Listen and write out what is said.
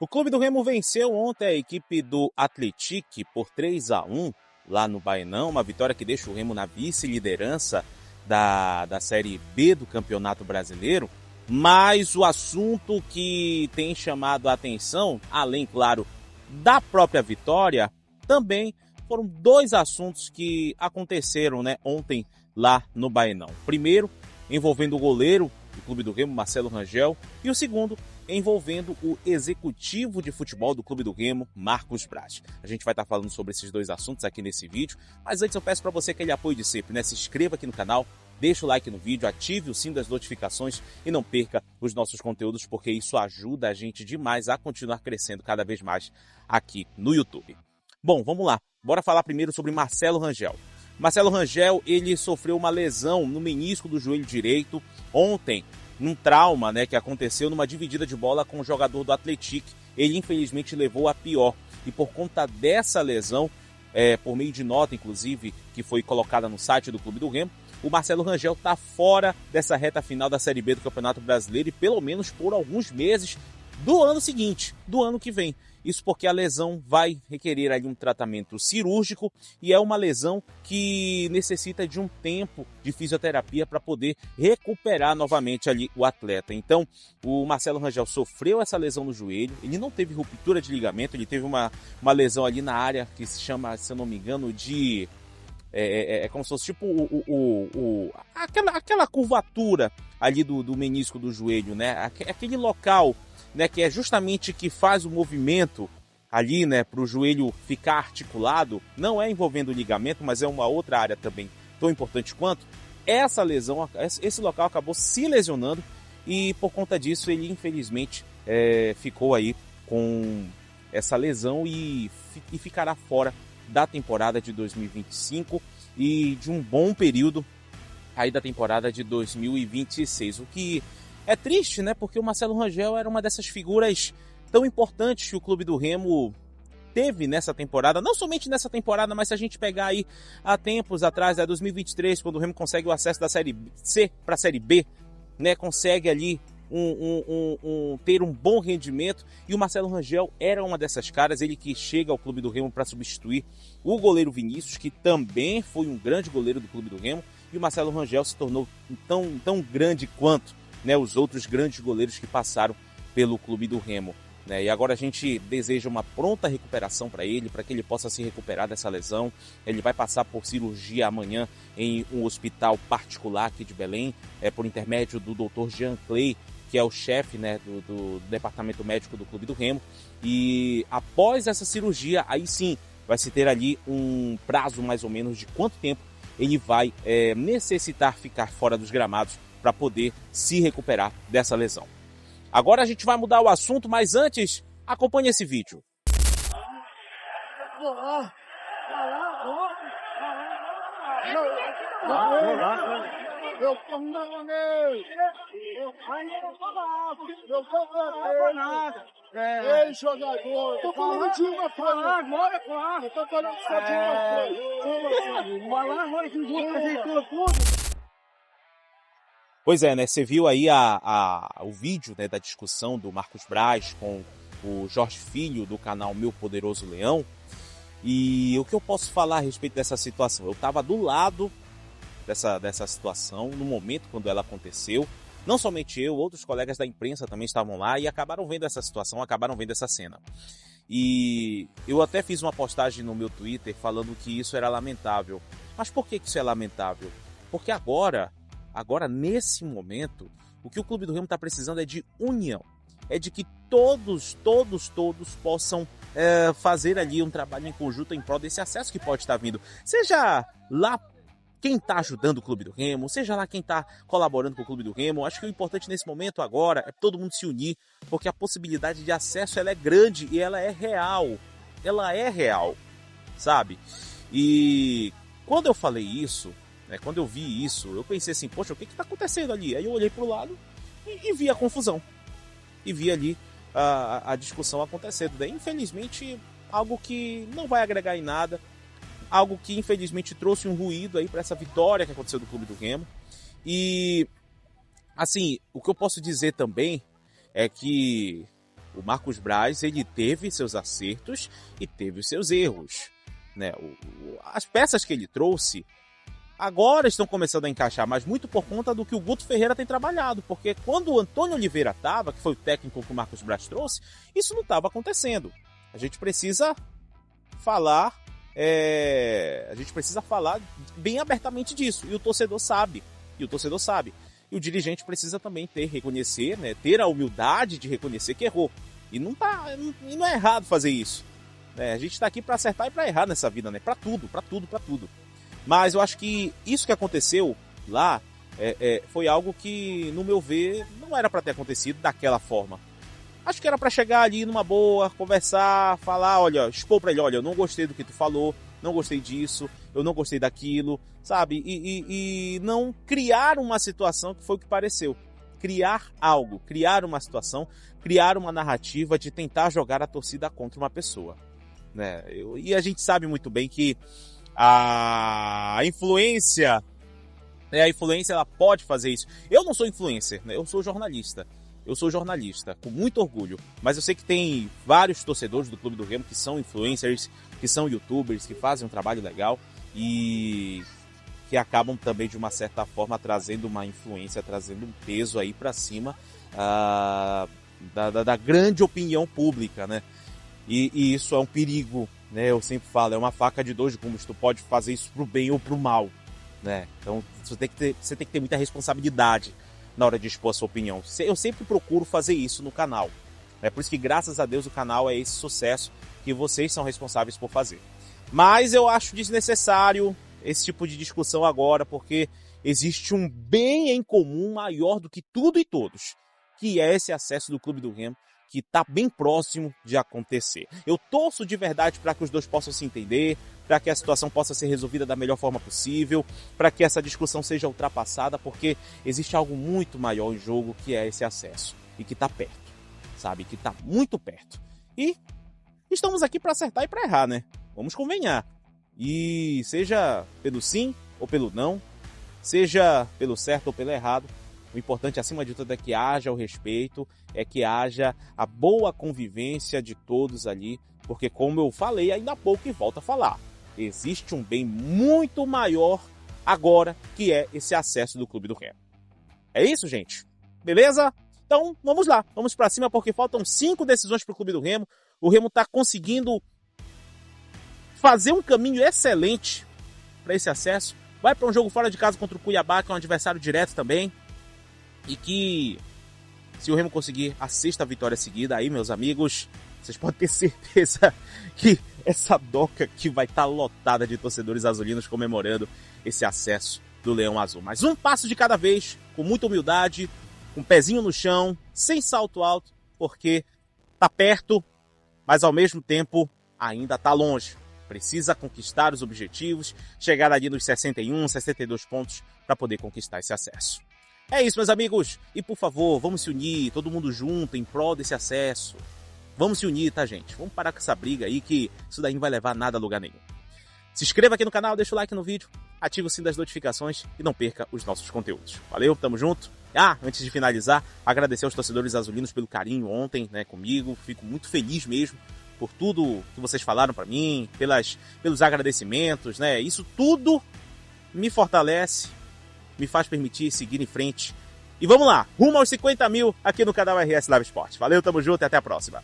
O Clube do Remo venceu ontem a equipe do Atlético por 3-1 lá no Baenão, uma vitória que deixa o Remo na vice-liderança da Série B do Campeonato Brasileiro. Mas o assunto que tem chamado a atenção, além, claro, da própria vitória, também foram dois assuntos que aconteceram, ontem lá no Baenão. Primeiro, envolvendo o goleiro do Clube do Remo, Marcelo Rangel, e o segundo, envolvendo o executivo de futebol do Clube do Remo, Marcos Braz. A gente vai estar falando sobre esses dois assuntos aqui nesse vídeo, mas antes eu peço para você aquele apoio de sempre, Se inscreva aqui no canal, deixa o like no vídeo, ative o sino das notificações e não perca os nossos conteúdos, porque isso ajuda a gente demais a continuar crescendo cada vez mais aqui no YouTube. Bom, vamos lá. Bora falar primeiro sobre Marcelo Rangel. Marcelo Rangel, ele sofreu uma lesão no menisco do joelho direito ontem, num trauma, que aconteceu numa dividida de bola com o jogador do Atlético. Ele infelizmente levou a pior e por conta dessa lesão, por meio de nota inclusive, que foi colocada no site do Clube do Remo, o Marcelo Rangel está fora dessa reta final da Série B do Campeonato Brasileiro e pelo menos por alguns meses do ano seguinte, do ano que vem. Isso porque a lesão vai requerer ali um tratamento cirúrgico e é uma lesão que necessita de um tempo de fisioterapia para poder recuperar novamente ali o atleta. Então, o Marcelo Rangel sofreu essa lesão no joelho, ele não teve ruptura de ligamento, ele teve uma lesão ali na área que se chama, se eu não me engano, de... É como se fosse tipo aquela curvatura ali do menisco do joelho, aquele local, que é justamente que faz o movimento ali, para o joelho ficar articulado, não é envolvendo o ligamento, mas é uma outra área também tão importante quanto. Essa lesão, esse local acabou se lesionando e por conta disso ele infelizmente ficou aí com essa lesão e ficará fora da temporada de 2025 e de um bom período aí da temporada de 2026. O que é triste, porque o Marcelo Rangel era uma dessas figuras tão importantes que o Clube do Remo teve nessa temporada, não somente nessa temporada, mas se a gente pegar aí há tempos atrás, 2023, quando o Remo consegue o acesso da Série C para a Série B, consegue ali ter um bom rendimento, e o Marcelo Rangel era uma dessas caras, ele que chega ao Clube do Remo para substituir o goleiro Vinícius, que também foi um grande goleiro do Clube do Remo, e o Marcelo Rangel se tornou tão grande quanto os outros grandes goleiros que passaram pelo Clube do Remo. E agora a gente deseja uma pronta recuperação para que ele possa se recuperar dessa lesão. Ele vai passar por cirurgia amanhã em um hospital particular aqui de Belém, por intermédio do Dr. Jean Clay, que é o chefe do departamento médico do Clube do Remo. E após essa cirurgia, aí sim, vai se ter ali um prazo mais ou menos de quanto tempo ele vai necessitar ficar fora dos gramados para poder se recuperar dessa lesão. Agora a gente vai mudar o assunto, mas antes, acompanhe esse vídeo. Ei, jogador, tô falando de uma coisa. Agora, claro, eu tô falando só de uma coisa. Vai lá agora que você ajeitou tudo. Pois é, você viu aí o vídeo da discussão do Marcos Braz com o Jorge Filho do canal Meu Poderoso Leão. E o que eu posso falar a respeito dessa situação? Eu estava do lado dessa situação no momento quando ela aconteceu. Não somente eu, outros colegas da imprensa também estavam lá e acabaram vendo essa situação, acabaram vendo essa cena. E eu até fiz uma postagem no meu Twitter falando que isso era lamentável. Mas por que isso é lamentável? Porque agora, nesse momento, o que o Clube do Remo está precisando é de união. É de que todos possam fazer ali um trabalho em conjunto em prol desse acesso que pode estar vindo. Seja lá quem está ajudando o Clube do Remo, seja lá quem está colaborando com o Clube do Remo. Acho que o importante nesse momento agora é todo mundo se unir, porque a possibilidade de acesso ela é grande e ela é real. Ela é real, sabe? E quando eu falei isso, quando eu vi isso, eu pensei assim, poxa, o que está acontecendo ali? Aí eu olhei para o lado e vi a confusão. E vi ali a discussão acontecendo. Daí, infelizmente, algo que não vai agregar em nada, algo que infelizmente trouxe um ruído aí para essa vitória que aconteceu do Clube do Remo. E, assim, o que eu posso dizer também é que O Marcos Braz, ele teve seus acertos e teve os seus erros, né? As peças que ele trouxe agora estão começando a encaixar, mas muito por conta do que o Guto Ferreira tem trabalhado, porque quando o Antônio Oliveira estava, que foi o técnico que o Marcos Braz trouxe, isso não estava acontecendo. A gente precisa falar bem abertamente disso, e o torcedor sabe, e o dirigente precisa também reconhecer, né, ter a humildade de reconhecer que errou, e não é errado fazer isso, né? A gente está aqui para acertar e para errar nessa vida, né? Para tudo. Mas eu acho que isso que aconteceu lá foi algo que, no meu ver, não era para ter acontecido daquela forma. Acho que era para chegar ali numa boa, conversar, falar, expor para ele, eu não gostei do que tu falou, não gostei disso, eu não gostei daquilo, sabe? E não criar uma situação que foi o que pareceu. Criar algo, criar uma situação, criar uma narrativa de tentar jogar a torcida contra uma pessoa, né? E a gente sabe muito bem que a influência ela pode fazer isso. Eu não sou influencer, né? Eu sou jornalista, com muito orgulho, mas eu sei que tem vários torcedores do Clube do Remo que são influencers, que são youtubers, que fazem um trabalho legal e que acabam também de uma certa forma trazendo uma influência, trazendo um peso aí pra cima da grande opinião pública, né? E isso é um perigo, né? Eu sempre falo, é uma faca de dois gumes, tu pode fazer isso pro bem ou pro mal, né? Então você tem que ter muita responsabilidade na hora de expor a sua opinião. Eu sempre procuro fazer isso no canal. É por isso que, graças a Deus, o canal é esse sucesso que vocês são responsáveis por fazer. Mas eu acho desnecessário esse tipo de discussão agora, porque existe um bem em comum maior do que tudo e todos, que é esse acesso do Clube do Remo, que está bem próximo de acontecer. Eu torço de verdade para que os dois possam se entender, para que a situação possa ser resolvida da melhor forma possível, para que essa discussão seja ultrapassada, porque existe algo muito maior em jogo, que é esse acesso, e que está perto, sabe? Que está muito perto. E estamos aqui para acertar e para errar, né? Vamos convenhar. E seja pelo sim ou pelo não, seja pelo certo ou pelo errado, o importante, acima de tudo, é que haja o respeito, é que haja a boa convivência de todos ali, porque, como eu falei ainda há pouco e volto a falar, existe um bem muito maior agora, que é esse acesso do Clube do Remo. É isso, gente? Beleza? Então, vamos lá, vamos pra cima, porque faltam 5 decisões pro Clube do Remo. O Remo tá conseguindo fazer um caminho excelente para esse acesso. Vai para um jogo fora de casa contra o Cuiabá, que é um adversário direto também. E que, se o Remo conseguir a 6ª vitória seguida, aí, meus amigos, vocês podem ter certeza que essa doca aqui vai estar lotada de torcedores azulinos comemorando esse acesso do Leão Azul. Mas um passo de cada vez, com muita humildade, com um pezinho no chão, sem salto alto, porque tá perto, mas ao mesmo tempo ainda tá longe. Precisa conquistar os objetivos, chegar ali nos 61, 62 pontos para poder conquistar esse acesso. É isso, meus amigos. E, por favor, vamos se unir, todo mundo junto, em prol desse acesso. Vamos se unir, tá, gente? Vamos parar com essa briga aí, que isso daí não vai levar nada a lugar nenhum. Se inscreva aqui no canal, deixa o like no vídeo, ativa o sino das notificações e não perca os nossos conteúdos. Valeu, tamo junto. Antes de finalizar, agradecer aos torcedores azulinos pelo carinho ontem, né, comigo. Fico muito feliz mesmo por tudo que vocês falaram pra mim, pelos agradecimentos, né? Isso tudo me fortalece, me faz permitir seguir em frente. E vamos lá, rumo aos 50 mil aqui no canal RS Live Sport. Valeu, tamo junto e até a próxima.